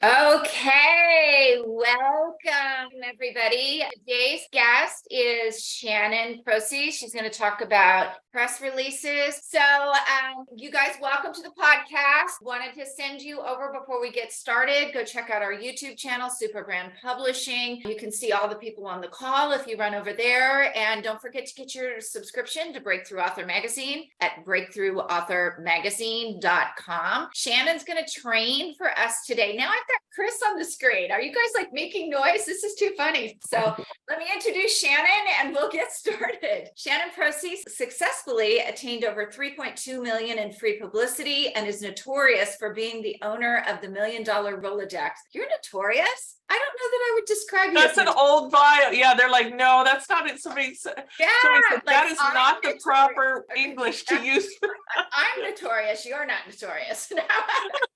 Okay, welcome everybody. Today's guest is Shannon Procise. She's going to talk about press releases. So, you guys, welcome to the podcast. Wanted to send you over before we get started. Go check out our YouTube channel, Super Brand Publishing. You can see all the people on the call if you run over there. And don't forget to get your subscription to Breakthrough Author Magazine at breakthroughauthormagazine.com. Shannon's going to train for us today. Now I've got Chris on the screen. Are you guys like making noise? This is too funny. So let me introduce Shannon and we'll get started. Shannon Procise successfully attained over 3.2 million in free publicity and is notorious for being the owner of the $1 Million Rolodex. You're notorious? I don't know that I would describe you. That's an old bio. Yeah, they're like, no, that's not it. Somebody said, like, that is not the proper English to use. I'm notorious. You're not notorious.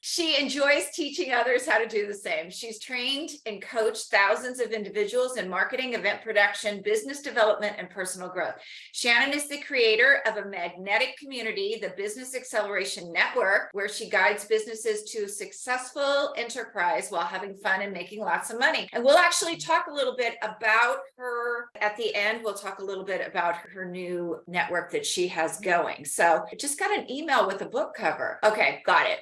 She enjoys teaching others how to do the same. She's trained and coached thousands of individuals in marketing, event production, business development, and personal growth. Shannon is the creator of a magnetic community, the Business Acceleration Network, where she guides businesses to successful enterprise while having fun and making lots of money. And we'll actually talk a little bit about her at the end. We'll talk a little bit about her new network that she has going. So I just got an email with a book cover. Okay, got it.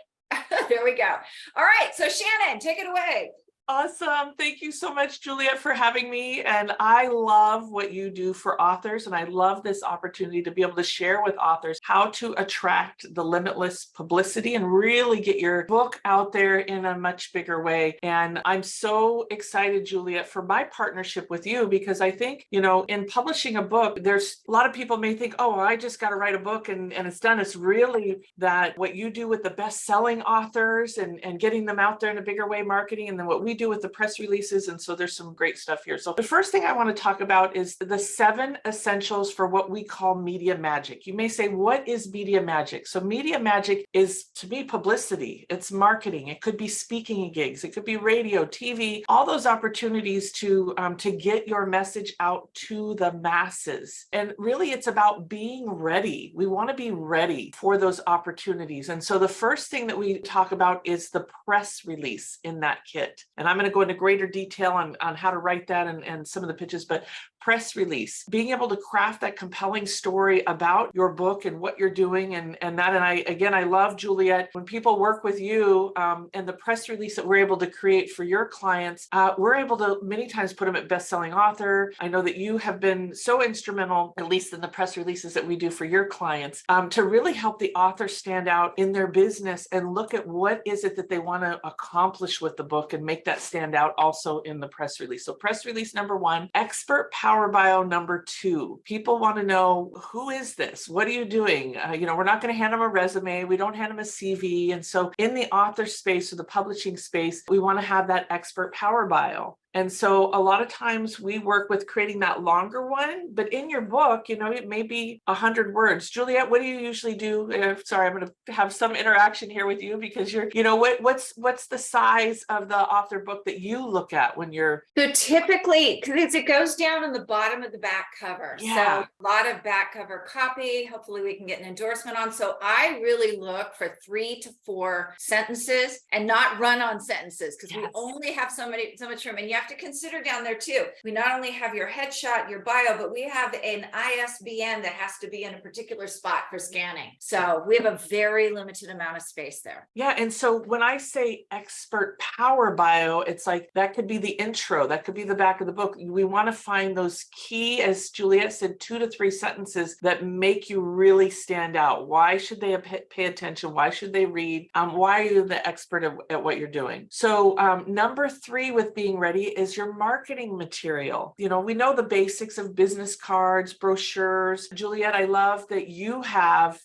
There we go. All right. So Shannon, take it away. Awesome. Thank you so much, Juliet, for having me. And I love what you do for authors. And I love this opportunity to be able to share with authors how to attract the limitless publicity and really get your book out there in a much bigger way. And I'm so excited, Juliet, for my partnership with you, because I think, in publishing a book, there's a lot of people may think, oh, I just got to write a book and it's done. It's really that what you do with the best-selling authors and getting them out there in a bigger way, marketing, and then what we do with the press releases. And so there's some great stuff here. So the first thing I want to talk about is the 7 essentials for what we call media magic. You may say, what is media magic? So media magic is, to me, publicity. It's marketing. It could be speaking gigs. It could be radio, TV, all those opportunities to get your message out to the masses. And really, it's about being ready. We want to be ready for those opportunities. And so the first thing that we talk about is the press release in that kit. And I'm going to go into greater detail on how to write that and some of the pitches, but press release, being able to craft that compelling story about your book and what you're doing and I love, Juliet, when people work with you and the press release that we're able to create for your clients, we're able to many times put them at best-selling author. I know that you have been so instrumental, at least in the press releases that we do for your clients, to really help the author stand out in their business and look at what is it that they want to accomplish with the book and make that stand out also in the press release. So press release number 1, expert power bio number 2. People want to know, who is this? What are you doing? We're not going to hand them a resume. We don't hand them a CV. And so in the author space or the publishing space, we want to have that expert power bio. And so a lot of times we work with creating that longer one, but in your book, it may be 100 words. Juliet, what do you usually do? Sorry, I'm going to have some interaction here with you because what's the size of the author book that you look at when you're... So typically, because it goes down on the bottom of the back cover. Yeah. So a lot of back cover copy. Hopefully we can get an endorsement on. So I really look for 3 to 4 sentences and not run on sentences because we only have so much room. And you have to consider down there too. We not only have your headshot, your bio, but we have an ISBN that has to be in a particular spot for scanning. So we have a very limited amount of space there. Yeah. And so when I say expert power bio, it's like that could be the intro, that could be the back of the book. We want to find those key, as Juliet said, 2 to 3 sentences that make you really stand out. Why should they pay attention? Why should they read? Why are you the expert at what you're doing? So number 3 with being ready is your marketing material. We know the basics of business cards, brochures. Juliet, I love that you have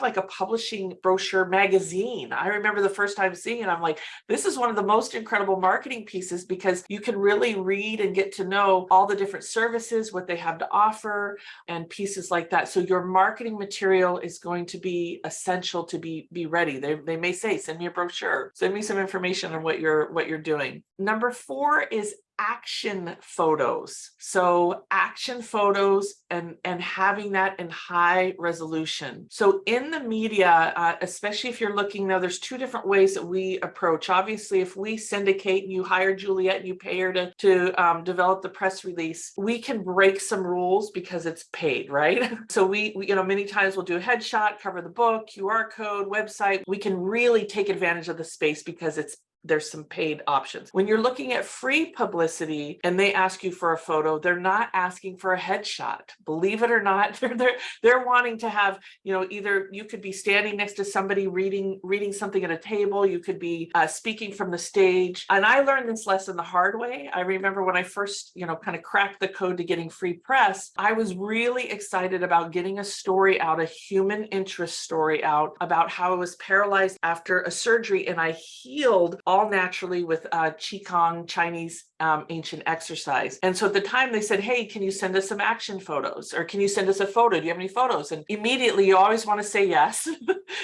like a publishing brochure magazine. I remember the first time seeing it, I'm like, this is one of the most incredible marketing pieces because you can really read and get to know all the different services, what they have to offer, and pieces like that. So your marketing material is going to be essential to be ready. They may say, send me a brochure, send me some information on what you're doing. Number 4 is action photos. So action photos and having that in high resolution. So in the media, especially if you're looking now, there's two different ways that we approach. Obviously, if we syndicate and you hire Juliet and you pay her to develop the press release, we can break some rules because it's paid, right? So we many times we'll do a headshot, cover the book, QR code, website. We can really take advantage of the space because there's some paid options. When you're looking at free publicity and they ask you for a photo, they're not asking for a headshot. Believe it or not, they're wanting to have, either you could be standing next to somebody reading something at a table, you could be speaking from the stage. And I learned this lesson the hard way. I remember when I first, kind of cracked the code to getting free press, I was really excited about getting a story out, a human interest story out about how I was paralyzed after a surgery and I healed all naturally with Qigong, Chinese ancient exercise. And so at the time they said, hey, can you send us some action photos? Or can you send us a photo? Do you have any photos? And immediately you always want to say yes.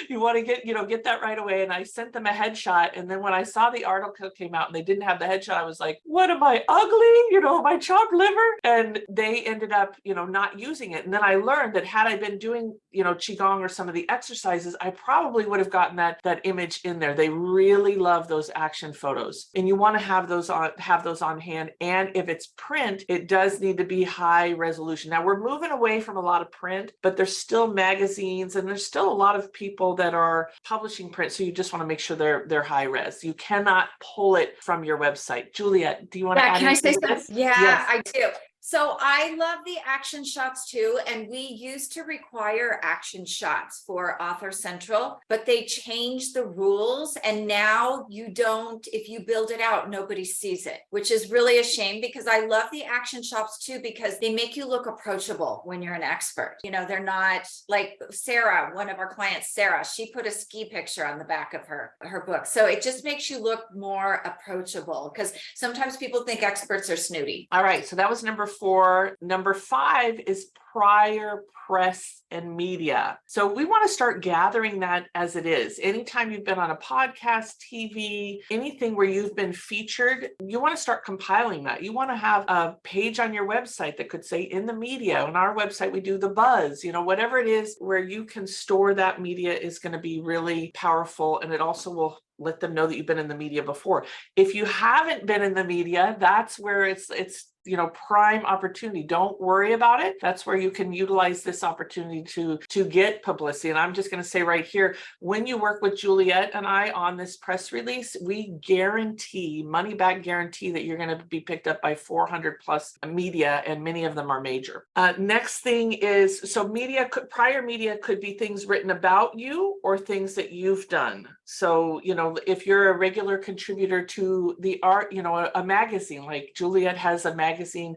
You want to get that right away. And I sent them a headshot. And then when I saw the article came out and they didn't have the headshot, I was like, what am I, ugly? Am I chopped liver? And they ended up, not using it. And then I learned that had I been doing, Qigong or some of the exercises, I probably would have gotten that image in there. They really love those action photos. And you want to have those on hand. And if it's print, it does need to be high resolution. Now we're moving away from a lot of print, but there's still magazines and there's still a lot of people that are publishing print. So you just want to make sure they're high res. You cannot pull it from your website. Juliet, do you want to add Can I say anything to something? this? Yeah, Yes. I do. So I love the action shots too. And we used to require action shots for Author Central, but they changed the rules. And now you don't, if you build it out, nobody sees it, which is really a shame because I love the action shots too, because they make you look approachable when you're an expert. They're not like Sarah, one of our clients, Sarah, she put a ski picture on the back of her book. So it just makes you look more approachable because sometimes people think experts are snooty. All right. So that was number 4. Number 5 is prior press and media. So we want to start gathering that as it is. Anytime you've been on a podcast, TV, anything where you've been featured, you want to start compiling that. You want to have a page on your website that could say in the media. On our website, we do the buzz, whatever it is where you can store that media is going to be really powerful. And it also will let them know that you've been in the media before. If you haven't been in the media, that's where it's prime opportunity. Don't worry about it. That's where you can utilize this opportunity to get publicity. And I'm just going to say right here, when you work with Juliet and I on this press release, we guarantee, money back guarantee, that you're going to be picked up by 400 plus media, and many of them are major. Next thing is, so prior media could be things written about you or things that you've done. So, if you're a regular contributor to the art, a magazine, like Juliet has a magazine,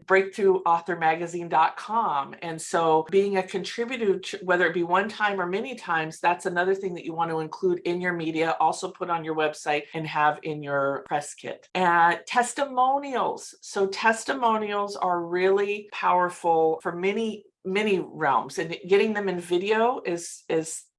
breakthroughauthormagazine.com. And so being a contributor, whether it be one time or many times, that's another thing that you want to include in your media, also put on your website and have in your press kit. And testimonials. So testimonials are really powerful for many realms, and getting them in video is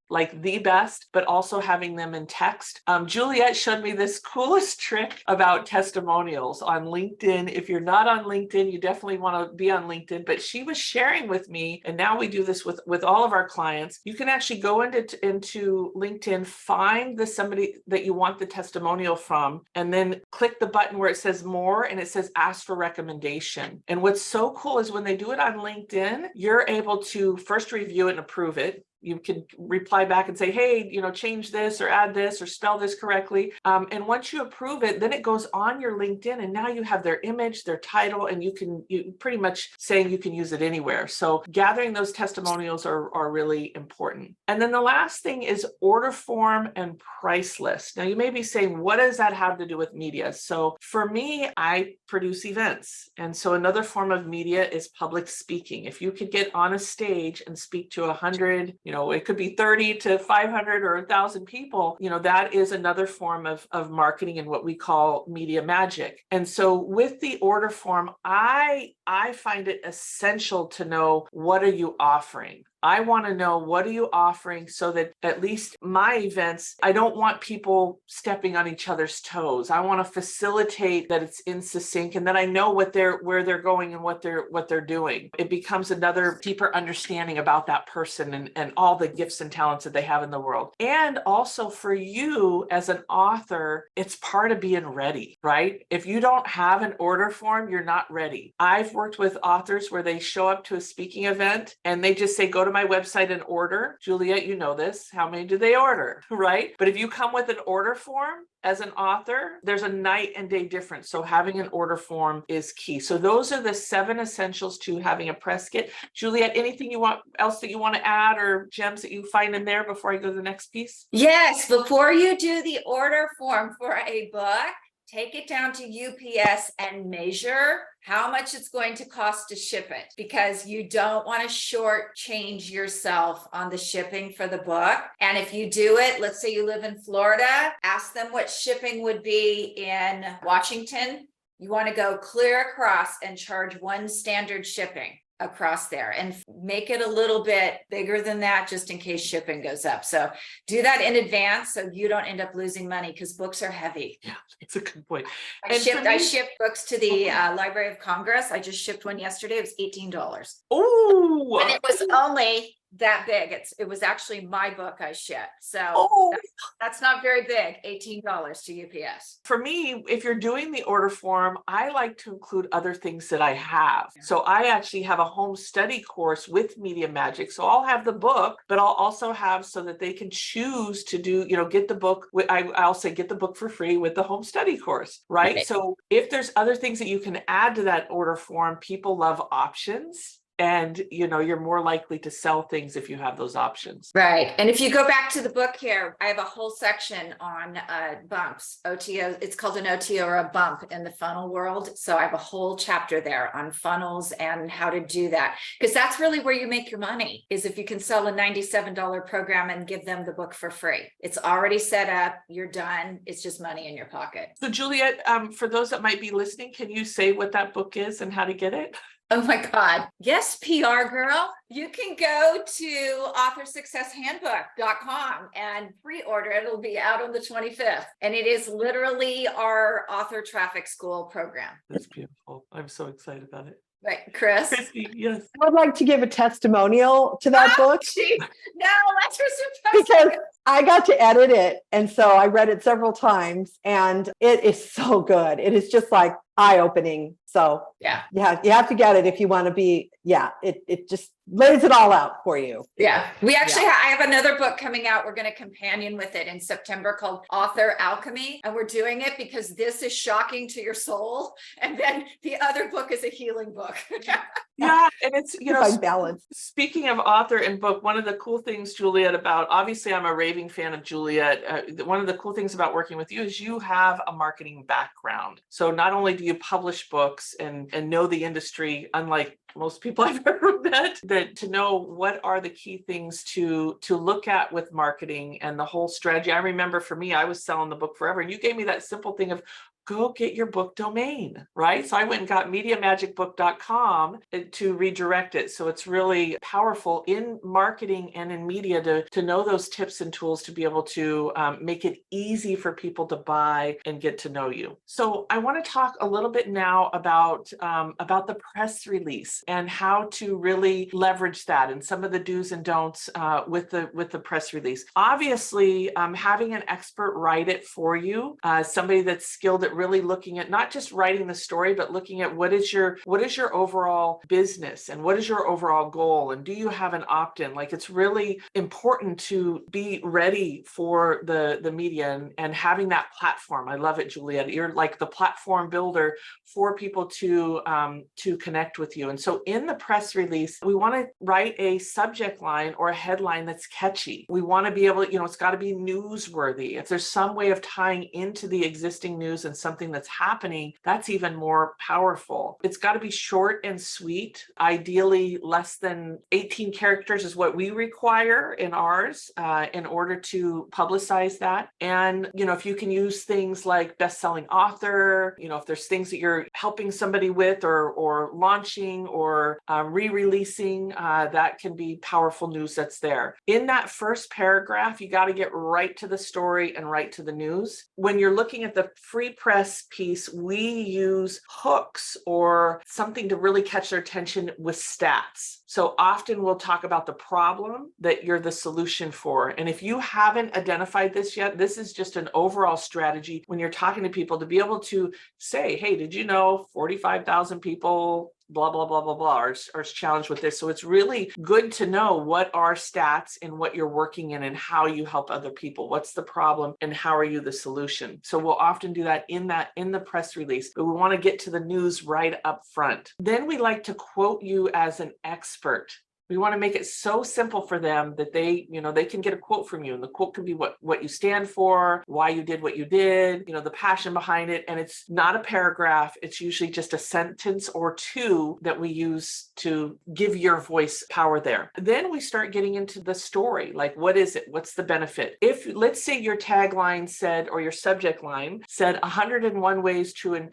like the best, but also having them in text. Juliet showed me this coolest trick about testimonials on LinkedIn. If you're not on LinkedIn, you definitely want to be on LinkedIn, but she was sharing with me, and now we do this with all of our clients. You can actually go into LinkedIn, find somebody that you want the testimonial from, and then click the button where it says more, and it says ask for recommendation. And what's so cool is when they do it on LinkedIn, you're able to first review it and approve it. You can reply back and say, hey, change this or add this or spell this correctly. And once you approve it, then it goes on your LinkedIn, and now you have their image, their title, and you pretty much saying you can use it anywhere. So gathering those testimonials are really important. And then the last thing is order form and price list. Now you may be saying, what does that have to do with media? So for me, I produce events. And so another form of media is public speaking. If you could get on a stage and speak to 100, it could be 30 to 500 or 1,000 people, that is another form of marketing and what we call media magic. And so with the order form, I I find it essential to know, what are you offering? I want to know, what are you offering, so that at least my events, I don't want people stepping on each other's toes. I want to facilitate that it's in succinct, and that I know where they're going and what they're doing. It becomes another deeper understanding about that person and all the gifts and talents that they have in the world. And also for you as an author, it's part of being ready, right? If you don't have an order form, you're not ready. I've worked with authors where they show up to a speaking event and they just say, go to my website and order. Juliet, you know this. How many do they order, right? But if you come with an order form as an author, there's a night and day difference. So having an order form is key. So those are the 7 essentials to having a press kit. Juliet, anything else that you want to add, or gems that you find in there before I go to the next piece? Yes, before you do the order form for a book, take it down to UPS and measure how much it's going to cost to ship it, because you don't want to shortchange yourself on the shipping for the book. And if you do it, let's say you live in Florida, ask them what shipping would be in Washington. You want to go clear across and charge one standard shipping across there, and make it a little bit bigger than that just in case shipping goes up. So do that in advance so you don't end up losing money, because books are heavy. Yeah, that's a good point. I shipped books to the Library of Congress. I just shipped one yesterday. It was $18. Oh, And it was only that big. It was actually my book I shipped. So that's not very big. $18 to UPS. For me, if you're doing the order form, I like to include other things that I have. So I actually have a home study course with Media Magic. So I'll have the book, but I'll also have, so that they can choose to do, get the book. I'll say, get the book for free with the home study course, right? Okay. So if there's other things that you can add to that order form, people love options. And, you're more likely to sell things if you have those options. Right. And if you go back to the book here, I have a whole section on bumps, OTO. It's called an OTO, or a bump in the funnel world. So I have a whole chapter there on funnels and how to do that, because that's really where you make your money, is if you can sell a $97 program and give them the book for free. It's already set up. You're done. It's just money in your pocket. So Juliet, for those that might be listening, can you say what that book is and how to get it? Oh my God. Yes, PR girl. You can go to authorsuccesshandbook.com and pre-order it. It'll be out on the 25th. And it is literally our author traffic school program. That's beautiful. I'm so excited about it. Right, Chris? Christy, yes. I would like to give a testimonial to that book, No, that's your surprise. because I got to edit it. And so I read it several times, and it is so good. It is just like eye-opening. So Yeah. you have to get it if you want to be, it just lays it all out for you. Yeah. We actually, I have another book coming out. We're going to companion with it in September called Author Alchemy. And we're doing it because this is shocking to your soul. And then the other book is a healing book. Yeah. And it's, Find balance. speaking of author and book, one of the cool things, Juliet, obviously I'm a raving fan of Juliet. One of the cool things about working with you is you have a marketing background. So not only do you publish books and know the industry, unlike most people I've ever met, that to know what are the key things to look at with marketing and the whole strategy. I remember for me, I was selling the book forever, and you gave me that simple thing of, go get your book domain, right? So I went and got MediaMagicBook.com to redirect it. So it's really powerful in marketing and in media to know those tips and tools to be able to make it easy for people to buy and get to know you. So I want to talk a little bit now about the press release and how to really leverage that and some of the do's and don'ts with the press release. Obviously, having an expert write it for you, somebody that's skilled at really looking at not just writing the story, but looking at what is your overall business and what is your overall goal, and do you have an opt-in? Like, it's really important to be ready for the media and having that platform. I love it, Juliet. You're like the platform builder for people to connect with you. And so in the press release, we want to write a subject line or a headline that's catchy. We want to be able to, it's got to be newsworthy. If there's some way of tying into the existing news and something that's happening, that's even more powerful. It's got to be short and sweet. Ideally, less than 18 characters is what we require in ours in order to publicize that. And, if you can use things like best-selling author, if there's things that you're helping somebody with or launching or re-releasing, that can be powerful news that's there. In that first paragraph, you got to get right to the story and right to the news. When you're looking at the free press piece, we use hooks or something to really catch their attention with stats. So often we'll talk about the problem that you're the solution for. And if you haven't identified this yet, this is just an overall strategy when you're talking to people to be able to say, hey, did you know 45,000 people blah, blah, blah, blah, blah, are challenged with this. So it's really good to know what are stats and what you're working in and how you help other people. What's the problem and how are you the solution? So we'll often do that in the press release, but we want to get to the news right up front. Then we like to quote you as an expert. We want to make it so simple for them that they can get a quote from you. And the quote can be what you stand for, why you did what you did, the passion behind it. And it's not a paragraph. It's usually just a sentence or two that we use to give your voice power there. Then we start getting into the story. Like, what is it? What's the benefit? If, let's say your tagline said, or your subject line said 101 ways to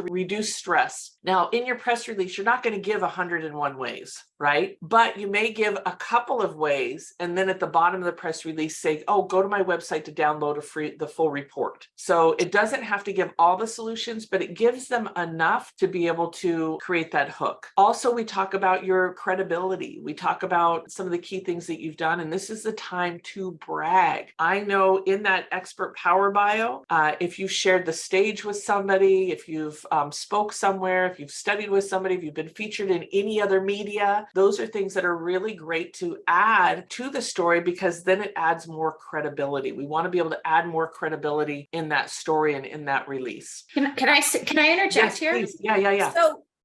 reduce stress. Now, in your press release, you're not going to give 101 ways, right? But you may give a couple of ways, and then at the bottom of the press release say, oh, go to my website to download the full report. So it doesn't have to give all the solutions, but it gives them enough to be able to create that hook. Also, we talk about your credibility. We talk about some of the key things that you've done, and this is the time to brag. I know in that expert power bio, if you shared the stage with somebody, if you've spoke somewhere, if you've studied with somebody, if you've been featured in any other media, those are things that are really great to add to the story because then it adds more credibility. We want to be able to add more credibility in that story and in that release. Can I interject Yes, here? please. Yeah.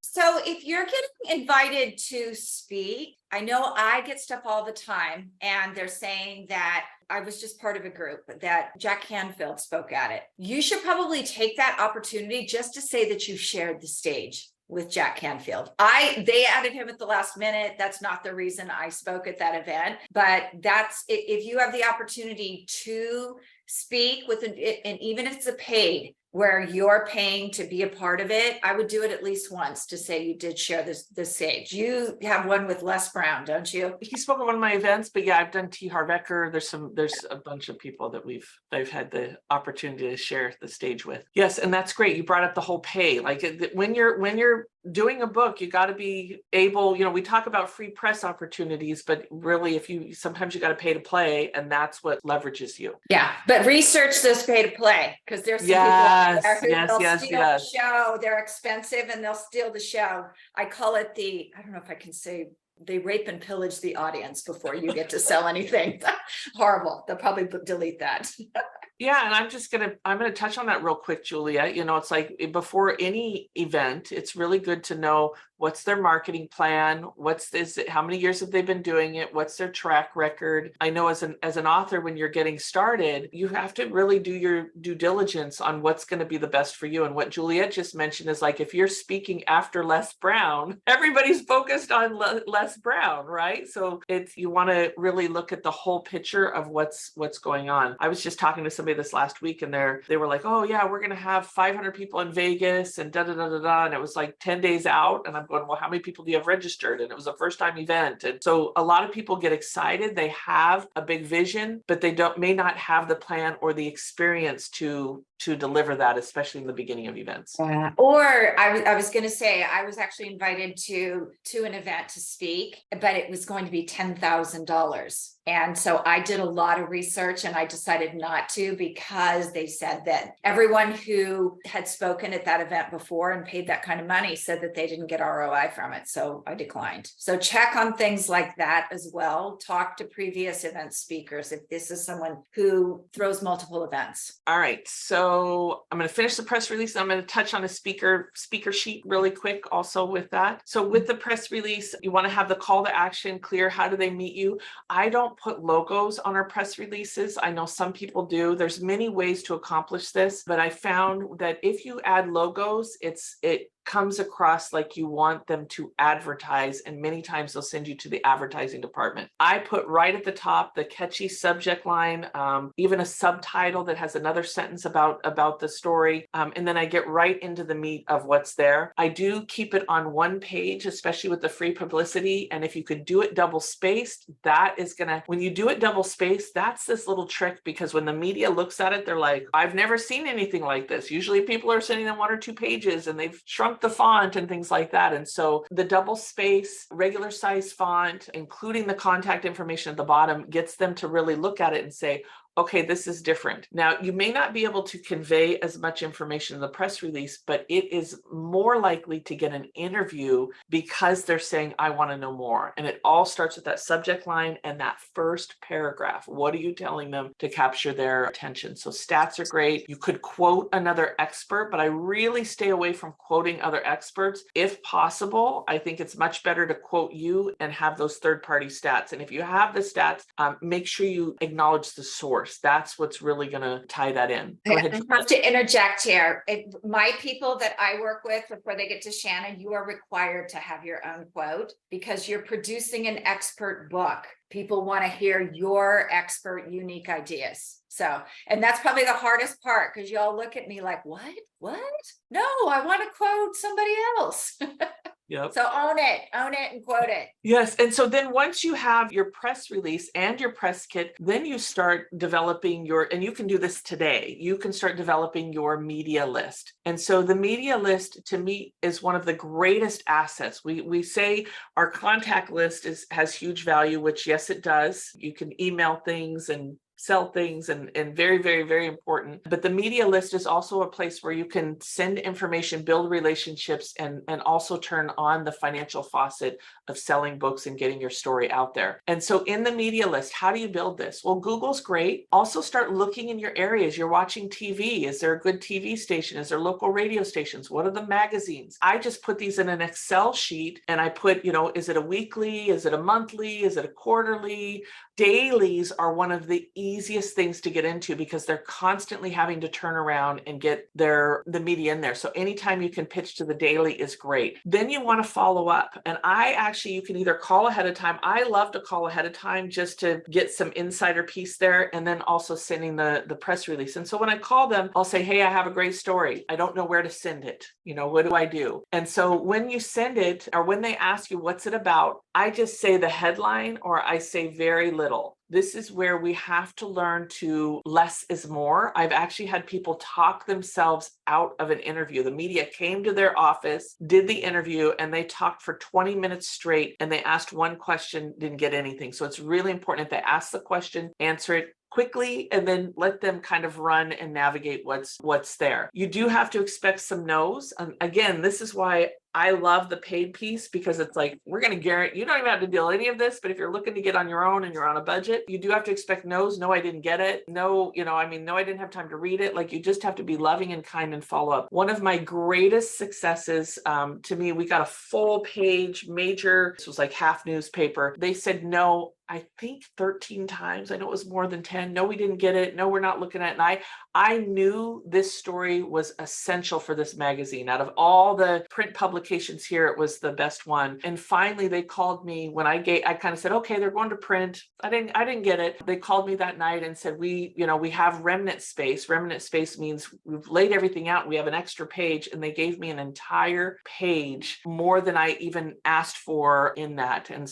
So if you're getting invited to speak, I know I get stuff all the time, and they're saying that I was just part of a group that Jack Canfield spoke at it. You should probably take that opportunity just to say that you shared the stage with Jack Canfield. They added him at the last minute. That's not the reason I spoke at that event, but that's if you have the opportunity to speak with and even if it's a paid where you're paying to be a part of it, I would do it at least once to say you did share this stage. You have one with Les Brown, don't you? He spoke at one of my events, but yeah, I've done T. Harv Eker. There's a bunch of people that I've had the opportunity to share the stage with. Yes, and that's great. You brought up the whole pay. Like when you're doing a book, you got to be able, we talk about free press opportunities, but really sometimes you got to pay to play, and that's what leverages you. Yeah, but research this pay to play because there's some people out there who they'll steal the show. They're expensive and they'll steal the show. I call it I don't know if I can say, they rape and pillage the audience before you get to sell anything. Horrible. They'll probably delete that. Yeah, and I'm gonna touch on that real quick, Julia. It's like before any event, it's really good to know what's their marketing plan, how many years have they been doing it, what's their track record. I know as an author, when you're getting started, you have to really do your due diligence on what's going to be the best for you. And what Juliet just mentioned is like if you're speaking after Les Brown, everybody's focused on Les Brown, right? So you want to really look at the whole picture of what's going on. I was just talking to somebody this last week, and they were like, oh yeah, we're going to have 500 people in Vegas and and it was like 10 days out, and I'm going, well, how many people do you have registered? And it was a first time event. And so a lot of people get excited. They have a big vision, but they may not have the plan or the experience to deliver that, especially in the beginning of events. Or I was going to say, I was actually invited to an event to speak, but it was going to be $10,000. And so I did a lot of research and I decided not to because they said that everyone who had spoken at that event before and paid that kind of money said that they didn't get ROI from it. So I declined. So check on things like that as well. Talk to previous event speakers if this is someone who throws multiple events. All right. So I'm going to finish the press release. I'm going to touch on a speaker sheet really quick also with that. So with the press release, you want to have the call to action clear. How do they meet you? I don't put logos on our press releases. I know some people do. There's many ways to accomplish this, but I found that if you add logos, it comes across like you want them to advertise, and many times they'll send you to the advertising department. I put right at the top the catchy subject line, even a subtitle that has another sentence about the story, and then I get right into the meat of what's there. I do keep it on one page, especially with the free publicity, and if you could do it double spaced, that is gonna, when you do it double spaced, that's this little trick, because when the media looks at it, they're like, I've never seen anything like this. Usually people are sending them 1 or 2 pages and they've shrunk the font and things like that. And so the double space, regular size font, including the contact information at the bottom, gets them to really look at it and say, okay, this is different. Now, you may not be able to convey as much information in the press release, but it is more likely to get an interview because they're saying, I want to know more. And it all starts with that subject line and that first paragraph. What are you telling them to capture their attention? So stats are great. You could quote another expert, but I really stay away from quoting other experts. If possible, I think it's much better to quote you and have those third-party stats. And if you have the stats, make sure you acknowledge the source. That's what's really going to tie that in. Go ahead. I have to interject here. My people that I work with, before they get to Shannon, you are required to have your own quote because you're producing an expert book. People want to hear your expert, unique ideas. So, and that's probably the hardest part because y'all look at me like, what? No, I want to quote somebody else. Yep. So own it and quote it. Yes. And so then once you have your press release and your press kit, then you start developing and you can do this today, you can start developing your media list. And so the media list to me is one of the greatest assets. We say our contact list has huge value, which yes, it does. You can email things and sell things and very, very, very important. But the media list is also a place where you can send information, build relationships, and also turn on the financial faucet of selling books and getting your story out there. And so in the media list, how do you build this? Well, Google's great. Also start looking in your areas. You're watching TV. Is there a good TV station? Is there local radio stations? What are the magazines? I just put these in an Excel sheet and I put, is it a weekly? Is it a monthly? Is it a quarterly? Dailies are one of the easiest things to get into because they're constantly having to turn around and get the media in there. So anytime you can pitch to the daily is great. Then you want to follow up. And you can either call ahead of time. I love to call ahead of time just to get some insider piece there, and then also sending the press release. And so when I call them, I'll say, hey, I have a great story. I don't know where to send it. What do I do? And so when you send it, or when they ask you what's it about, I just say the headline, or I say very little. This is where we have to learn to less is more. I've actually had people talk themselves out of an interview. The media came to their office, did the interview, and they talked for 20 minutes straight, and they asked one question, didn't get anything. So it's really important if they ask the question, answer it quickly, and then let them kind of run and navigate what's there. You do have to expect some no's. Again, this is why I love the paid piece, because it's like, we're going to guarantee you don't even have to deal any of this, but if you're looking to get on your own and you're on a budget, you do have to expect no's. No, I didn't get it. No, no, I didn't have time to read it. Like, you just have to be loving and kind and follow up. One of my greatest successes, to me, we got a full page major, this was like half newspaper. They said no, I think 13 times. I know it was more than 10. No, we didn't get it. No, we're not looking at it. And I knew this story was essential for this magazine. Out of all the print publications here, it was the best one. And finally, they called me when I kind of said, okay, they're going to print. I didn't get it. They called me that night and said, we have remnant space. Remnant space means we've laid everything out. We have an extra page. And they gave me an entire page, more than I even asked for in that. And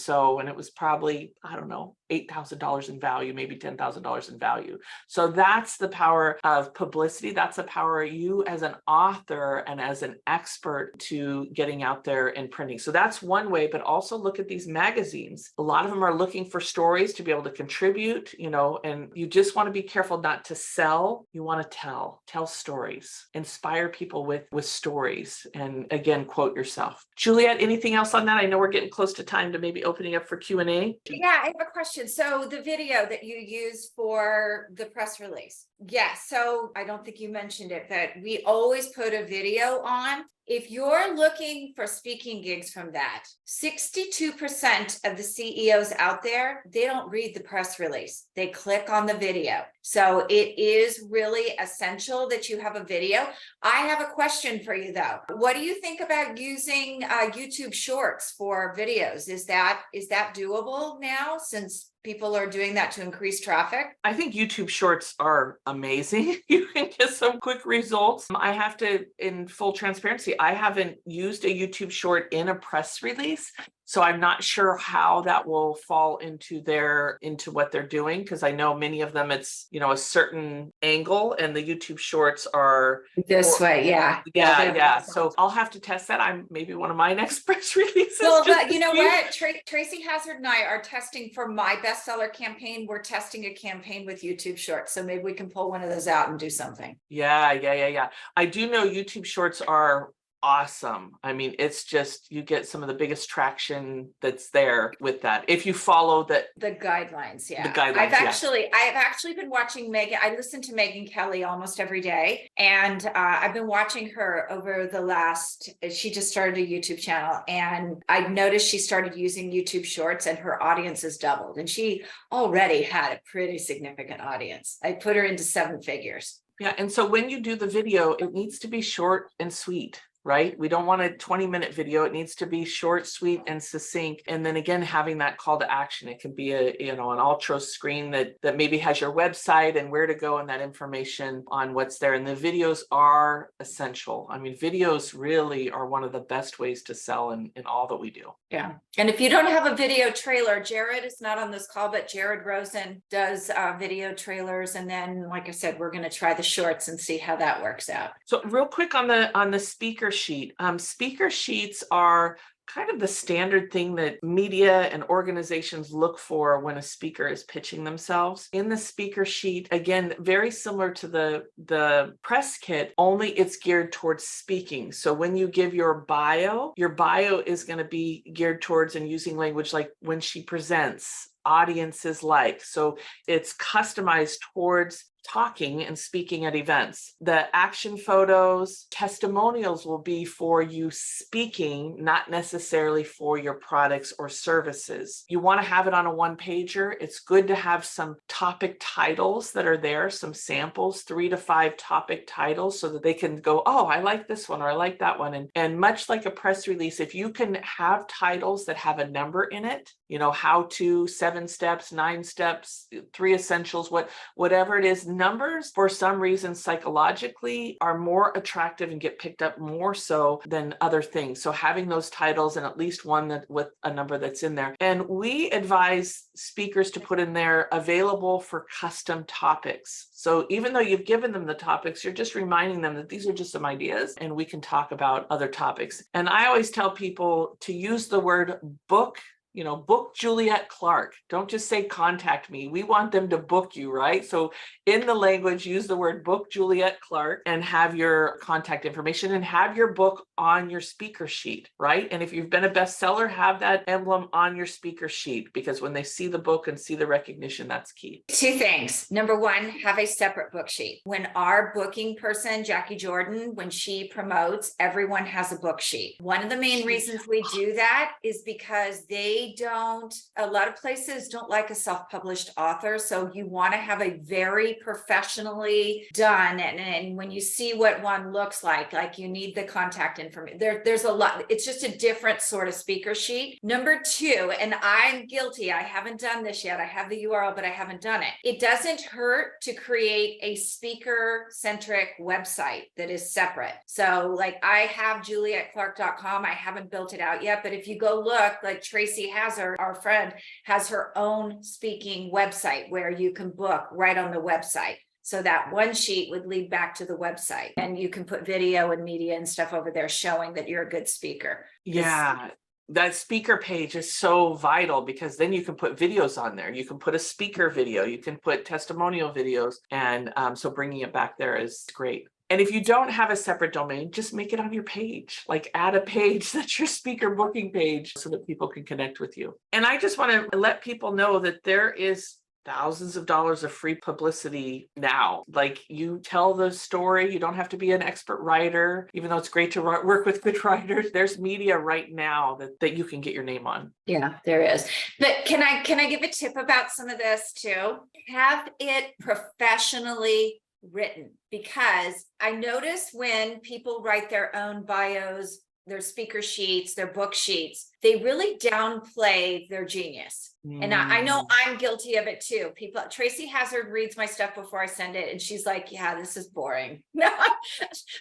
it was probably, I don't know, $8,000 in value, maybe $10,000 in value. So that's the power of publicity. That's the power of you as an author and as an expert to getting out there and printing. So that's one way, but also look at these magazines. A lot of them are looking for stories to be able to contribute, and you just want to be careful not to sell. You want to tell stories, inspire people with stories. And again, quote yourself. Juliet, anything else on that? I know we're getting close to time to maybe opening up for Q&A. Yeah, I have a question. So the video that you use for the press release, Yes, so I don't think you mentioned it, but we always put a video on. If you're looking for speaking gigs from that, 62% of the CEOs out there, they don't read the press release. They click on the video. So it is really essential that you have a video. I have a question for you though. What do you think about using YouTube Shorts for videos? Is that doable now, since people are doing that to increase traffic? I think YouTube Shorts are amazing. You can get some quick results. I have to, in full transparency, I haven't used a YouTube Short in a press release. So I'm not sure how that will fall into what they're doing, because I know many of them it's, a certain angle, and the YouTube Shorts are This way, yeah. Yeah. So I'll have to test that. I'm maybe one of my next press releases. Well, but you know what? Tracy Hazard and I are testing for my bestseller campaign. We're testing a campaign with YouTube Shorts. So maybe we can pull one of those out and do something. Yeah. I do know YouTube Shorts are awesome. I mean, it's just, you get some of the biggest traction that's there with that. If you follow the guidelines. Yeah. The guidelines, I've actually been watching Megan. I listen to Megyn Kelly almost every day. And I've been watching her over the last, she just started a YouTube channel, and I noticed she started using YouTube Shorts and her audience has doubled. And she already had a pretty significant audience. I put her into 7 figures. Yeah. And so when you do the video, it needs to be short and sweet. Right? We don't want a 20-minute video. It needs to be short, sweet, and succinct. And then again, having that call to action. It can be an ultra screen that maybe has your website and where to go and that information on what's there. And the videos are essential. I mean, videos really are one of the best ways to sell in all that we do. Yeah. And if you don't have a video trailer, Jared is not on this call, but Jared Rosen does video trailers. And then, like I said, we're going to try the shorts and see how that works out. So real quick on the speaker sheet. Speaker sheets are kind of the standard thing that media and organizations look for when a speaker is pitching themselves. In the speaker sheet, again, very similar to the press kit, only it's geared towards speaking. So when you give your bio is going to be geared towards and using language like when she presents, audiences like. So it's customized towards talking and speaking at events. The action photos, testimonials will be for you speaking, not necessarily for your products or services. You want to have it on a one-pager. It's good to have some topic titles that are there, some samples, 3 to 5 topic titles, so that they can go, oh, I like this one or I like that one. And much like a press release, if you can have titles that have a number in it, how to, 7 steps, 9 steps, 3 essentials, whatever it is, numbers for some reason psychologically are more attractive and get picked up more so than other things. So having those titles and at least one that with a number that's in there. And we advise speakers to put in there available for custom topics. So even though you've given them the topics, you're just reminding them that these are just some ideas and we can talk about other topics. And I always tell people to use the word book. Book Juliette Clark. Don't just say contact me. We want them to book you, right? So in the language, use the word book Juliette Clark and have your contact information and have your book on your speaker sheet, right? And if you've been a bestseller, have that emblem on your speaker sheet, because when they see the book and see the recognition, that's key. 2 things. Number 1, have a separate book sheet. When our booking person, Jackie Jordan, when she promotes, everyone has a book sheet. One of the main reasons we do that is because a lot of places don't like a self-published author. So you want to have a very professionally done. And when you see what one looks like you need the contact information. There's a lot. It's just a different sort of speaker sheet. Number 2, and I'm guilty. I haven't done this yet. I have the URL, but I haven't done it. It doesn't hurt to create a speaker-centric website that is separate. So like I have JulietteClark.com. I haven't built it out yet, but if you go look, like Tracy Hazard, our friend, has her own speaking website where you can book right on the website. So that one sheet would lead back to the website, and you can put video and media and stuff over there showing that you're a good speaker. Yeah. That speaker page is so vital, because then you can put videos on there. You can put a speaker video, you can put testimonial videos. And so bringing it back there is great. And if you don't have a separate domain, just make it on your page, like add a page that's your speaker booking page so that people can connect with you. And I just want to let people know that there is thousands of dollars of free publicity now. Like, you tell the story, you don't have to be an expert writer, even though it's great to work with good writers. There's media right now that you can get your name on. Yeah, there is. But can I give a tip about some of this too? Have it professionally written, because I notice when people write their own bios, their speaker sheets, their book sheets, they really downplay their genius. And I know I'm guilty of it too. Tracy Hazard reads my stuff before I send it, and she's like, yeah, this is boring.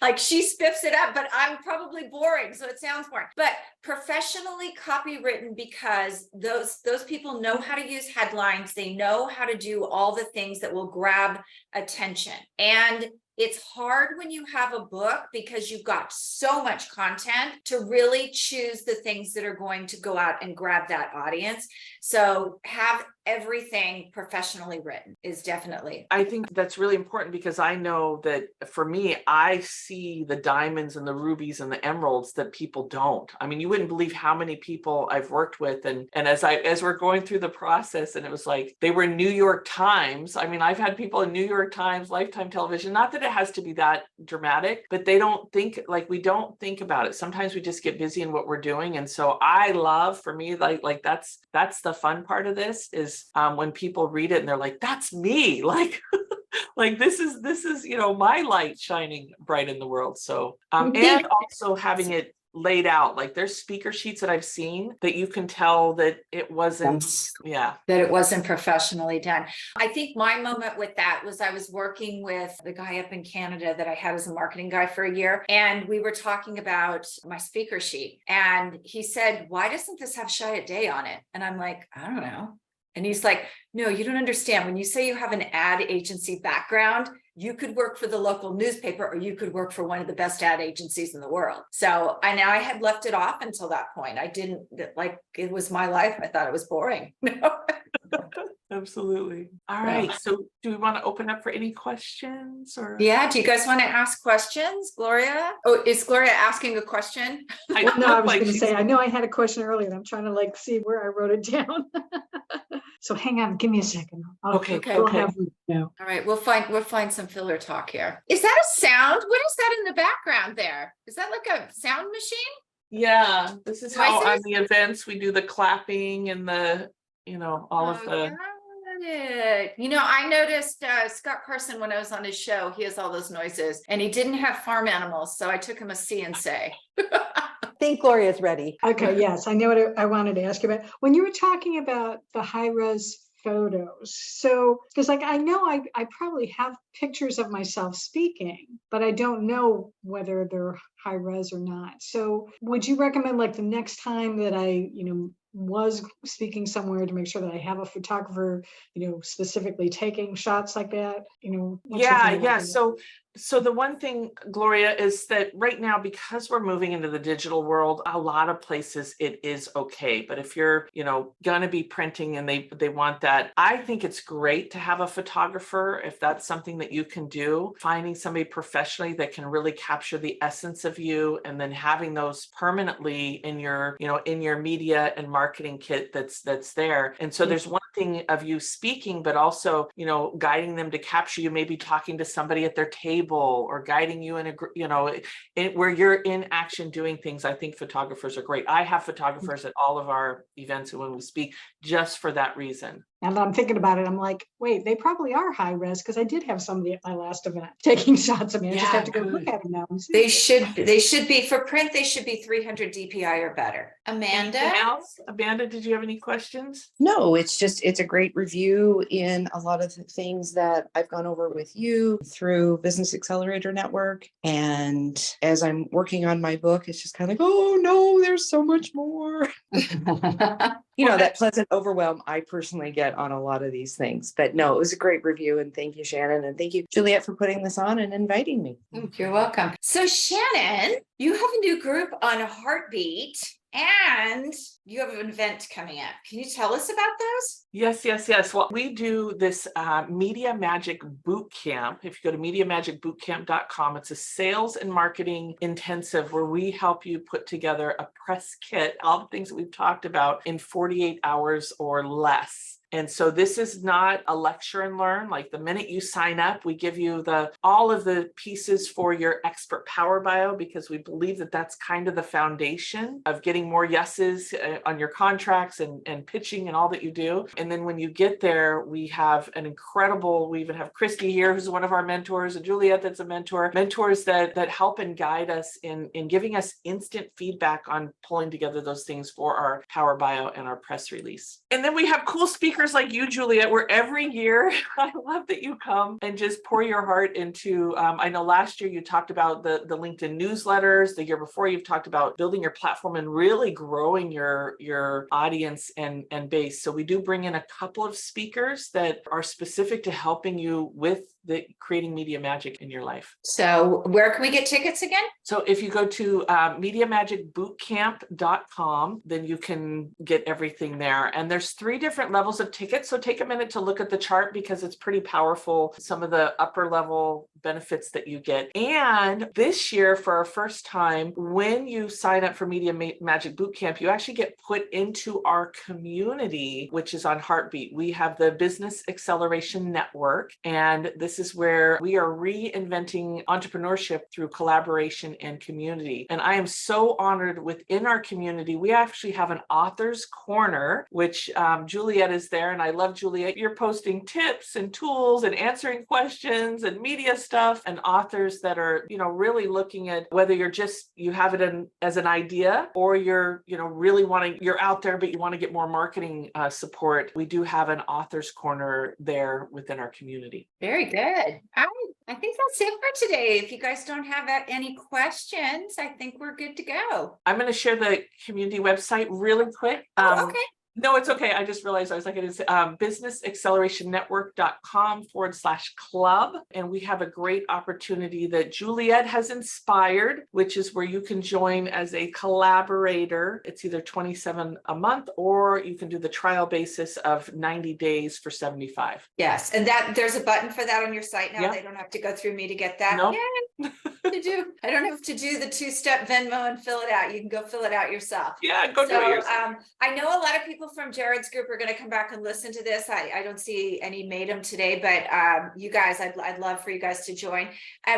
Like, she spiffs it up, but I'm probably boring, so it sounds boring. But professionally copywritten, because those people know how to use headlines. They know how to do all the things that will grab attention. And it's hard when you have a book, because you've got so much content, to really choose the things that are going to go out and grab that audience. So have everything professionally written is definitely. I think that's really important, because I know that for me, I see the diamonds and the rubies and the emeralds that people don't. I mean, you wouldn't believe how many people I've worked with. And as we're going through the process, and it was like, they were New York Times. I mean, I've had people in New York Times, Lifetime Television, not that it has to be that dramatic, but they don't think, like, we don't think about it. Sometimes we just get busy in what we're doing. And so I love, for me, like that's the fun part of this is when people read it and they're like, that's me, like, like this is, my light shining bright in the world. So, and also having it laid out, like there's speaker sheets that I've seen that you can tell that it wasn't, that it wasn't professionally done. I think my moment with that was I was working with the guy up in Canada that I had as a marketing guy for a year. And we were talking about my speaker sheet. And he said, why doesn't this have Shy at Day on it? And I'm like, I don't know. And he's like, no, you don't understand. When you say you have an ad agency background, you could work for the local newspaper, or you could work for one of the best ad agencies in the world. So I had left it off until that point. I didn't, like, it was my life. I thought it was boring. Absolutely. All right. So do we want to open up for any questions, or? Yeah. Do you guys want to ask questions, Gloria? Oh, is Gloria asking a question? I was going to say, I know I had a question earlier, and I'm trying to see where I wrote it down. So hang on, give me a second. Okay. All right, we'll find some filler talk here. Is that a sound? What is that in the background there? Is that like a sound machine? Yeah, this is how on the events we do the clapping and the, all of the. Got it. I noticed Scott Carson, when I was on his show, he has all those noises, and he didn't have farm animals, so I took him a CNC. I think Gloria's ready. Okay, yes, I know what I wanted to ask you about. When you were talking about the high-res photos, so, because I know I probably have pictures of myself speaking, but I don't know whether they're high-res or not. So would you recommend, the next time that I, was speaking somewhere, to make sure that I have a photographer, specifically taking shots like that, Yeah. So the one thing, Gloria, is that right now, because we're moving into the digital world, a lot of places it is okay. But if you're, going to be printing and they want that, I think it's great to have a photographer if that's something that you can do. Finding somebody professionally that can really capture the essence of you, and then having those permanently in your, in your media and marketing kit that's there. And so there's one thing of you speaking, but also, guiding them to capture you, maybe talking to somebody at their table, or guiding you in where you're in action doing things. I think photographers are great. I have photographers at all of our events and when we speak, just for that reason. And I'm thinking about it. I'm like, wait, they probably are high res, because I did have somebody at my last event taking shots of me. I just have to go look at them now and see. They should be for print. They should be 300 DPI or better. Amanda? Anything else? Amanda, did you have any questions? No, it's a great review in a lot of the things that I've gone over with you through Business Accelerator Network. And as I'm working on my book, it's just kind of like, oh no, there's so much more. That pleasant overwhelm I personally get on a lot of these things. But no, it was a great review. And thank you, Shannon. And thank you, Juliet, for putting this on and inviting me. You're welcome. So Shannon, you have a new group on Heartbeat, and you have an event coming up. Can you tell us about those? Yes. Well, we do this Media Magic Boot Camp. If you go to MediaMagicBootCamp.com, it's a sales and marketing intensive where we help you put together a press kit, all the things that we've talked about, in 48 hours or less. And so this is not a lecture and learn. Like the minute you sign up, we give you all of the pieces for your expert power bio, because we believe that that's kind of the foundation of getting more yeses on your contracts and pitching and all that you do. And then when you get there, we have we even have Christy here, who's one of our mentors, and Juliet, that's a mentors that help and guide us in giving us instant feedback on pulling together those things for our power bio and our press release. And then we have cool speakers like you, Juliet, where every year, I love that you come and just pour your heart into, I know last year you talked about the LinkedIn newsletters. The year before you've talked about building your platform and really growing your audience and base. So we do bring in a couple of speakers that are specific to helping you with creating media magic in your life. So where can we get tickets again? So if you go to MediaMagicBootcamp.com, then you can get everything there. And there's 3 different levels of tickets. So take a minute to look at the chart, because it's pretty powerful, some of the upper level benefits that you get. And this year, for our first time, when you sign up for Media Magic Bootcamp, you actually get put into our community, which is on Heartbeat. We have the Business Acceleration Network, and this is where we are reinventing entrepreneurship through collaboration and community. And I am so honored, within our community, we actually have an author's corner, which Juliet is there. And I love Juliet. You're posting tips and tools and answering questions and media stuff, and authors that are, really looking at whether you have it as an idea, or you're out there, but you want to get more marketing support. We do have an author's corner there within our community. Very good. I think that's it for today. If you guys don't have any questions, I think we're good to go. I'm going to share the community website really quick. Okay. No, it's okay. I just realized it is businessaccelerationNetwork.com/club. And we have a great opportunity that Juliet has inspired, which is where you can join as a collaborator. It's either $27 a month, or you can do the trial basis of 90 days for $75. Yes. And there's a button for that on your site now. Yeah. They don't have to go through me to get that. Nope. Yay. I don't have to do the 2-step Venmo and fill it out. You can go fill it out yourself. Yeah, go do it yourself. I know a lot of people from Jared's group are going to come back and listen to this. I don't see any made them today, but you guys, I'd love for you guys to join.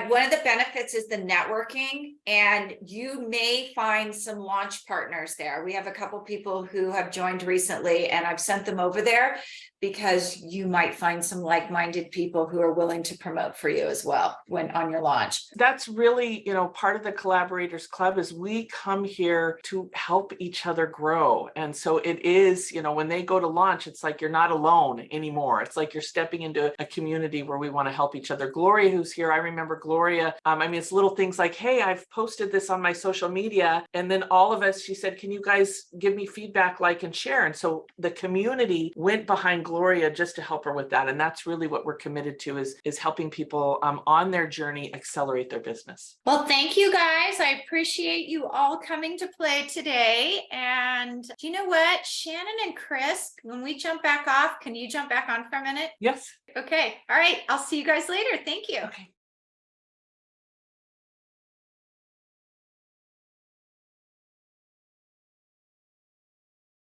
One of the benefits is the networking, and you may find some launch partners there. We have a couple people who have joined recently, and I've sent them over there because you might find some like-minded people who are willing to promote for you as well when on your launch. That's really, part of the Collaborators Club is we come here to help each other grow. And so it is, when they go to launch, it's like you're not alone anymore. It's like you're stepping into a community where we want to help each other. Gloria, who's here, I remember Gloria. It's little things like, hey, I've posted this on my social media. And then all of us, she said, can you guys give me feedback, like, and share? And so the community went behind Gloria just to help her with that. And that's really what we're committed to is helping people on their journey accelerate their business. Well, thank you guys. I appreciate you all coming to play today. And you know what, Shannon and Chris, when we jump back off, can you jump back on for a minute? Yes. Okay. All right. I'll see you guys later. Thank you. Okay.